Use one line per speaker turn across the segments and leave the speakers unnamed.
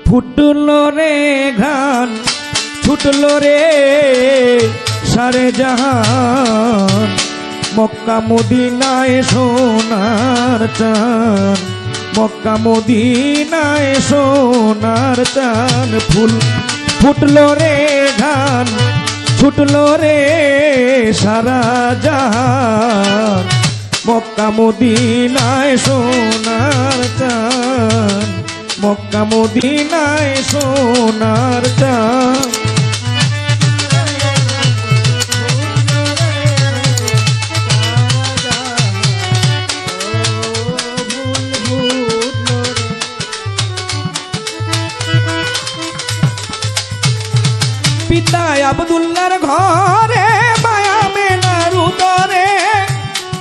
ফুটলো রে ঘ্রাণ ছুটলো রে সারে জাহান মক্কা মদিনায় সোনার চাঁদ মক্কা মদিনায় সোনার চাঁদ ফুল ফুটলো রে ঘ্রাণ ছুটলো রে সারা জাহান মক্কা মদিনায় সোনার চাঁদ মক্কা মদিনায় সোনার চাঁদ পিতা আব্দুল্লাহর ঘরে মায়া মেনার উদরে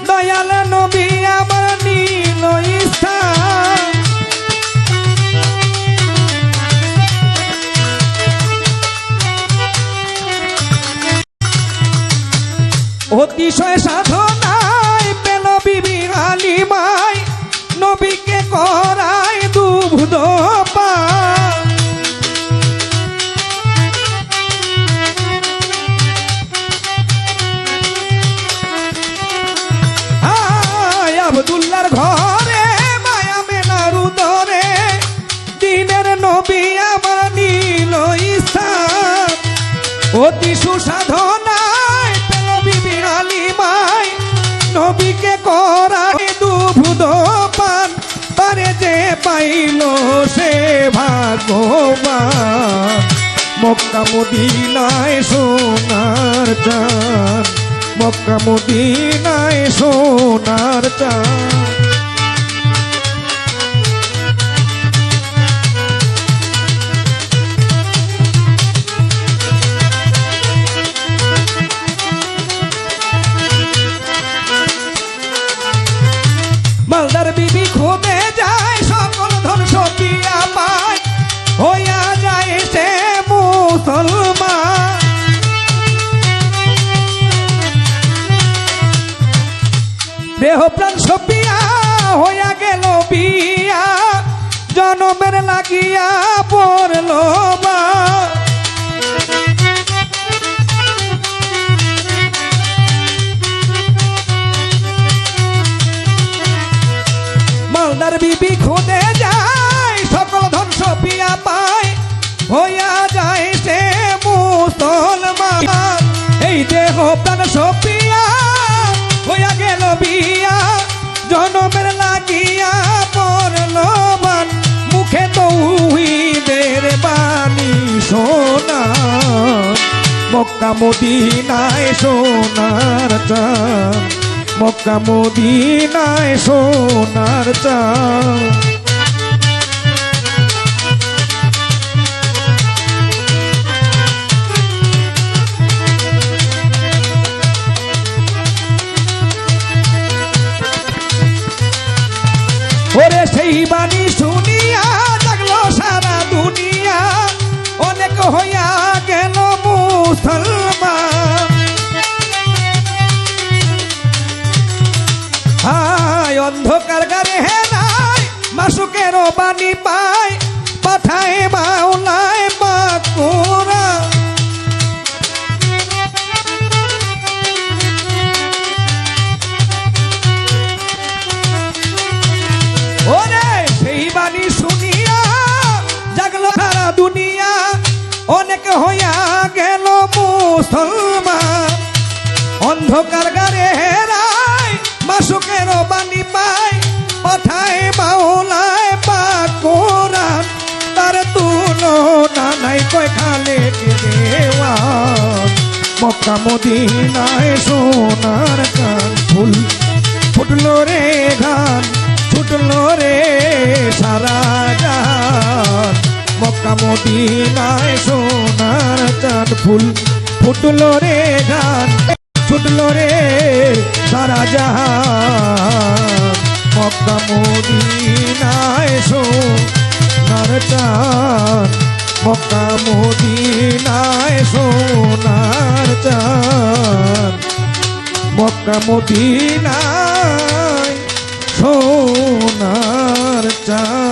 দয়াল নবী আমার নীল স্থান অতিশয় সাধনায় পেল বিবি হালিমায় নবীকে করায় দুগ্ধ পান আব্দুল্লাহর ঘরে মায়া মেনার উদরে দিনের নবী আমার নীল স্থান অতি সুসাধনায় পেল বিবি হালিমায় নবীকে করায় দুগ্ধ পান তারে যে পাইল সে ভাগ্যবান মক্কা মদিনায় সোনার চাঁদ মক্কা মদিনায় সোনার চাঁদ মালদার বিবি খুদে যায় সকল ধন সপিয়া পায় হইয়া যায় সে মুসলমান দেহ প্রাণ সপিয়া হইয়া গেল বিয়া জনমের লাগিয়া পড়ল বা মালদার বিবি খুদে যায় সকল ধন সপিয়া পায় হইয়া যায় সে মুসলমান এই দেহ প্রাণ সপিয়া হইয়া গেল বিয়া জনমের লাগিয়া পড়ল বান মুখে তৌহিদের বাণী শোনা মক্কা মদিনায় সোনার চাঁদ মক্কা মদিনায় সোনার চাঁদ ওরে সেই বাণী শুনিয়া জাগলো সারা দুনিয়া অনেক হইয়া গেল মুসলমান হায় অন্ধকার গারে হেরায় মাসুকের বাণী পায় পাঠায় মাওলায় বাকুরা ওরে সেই বাণী শুনিয়া জাগলো সারা দুনিয়া অনেক হইয়া গেল মুসলমান অন্ধকার গারে হেরায় মাসুকের বাণী পায় পাঠায় মাওলায় পাক কোরআন তার তুলনা নাই কয় খালে দেওয়ান মক্কা মদিনায় সোনার চাঁদ ফুল ফুটলো রে গান ছুটলো রে সারা জাহান মক্কা মদিনায় সোনার চাঁদ ফুল ফুটলো রে গান ছুটলো রে সারা জাহান মক্কা মদিনায় সোনার চাঁদ মক্কা মদিনায় সোনার চাঁদ মক্কা মদিনায় সোনার চাঁদ।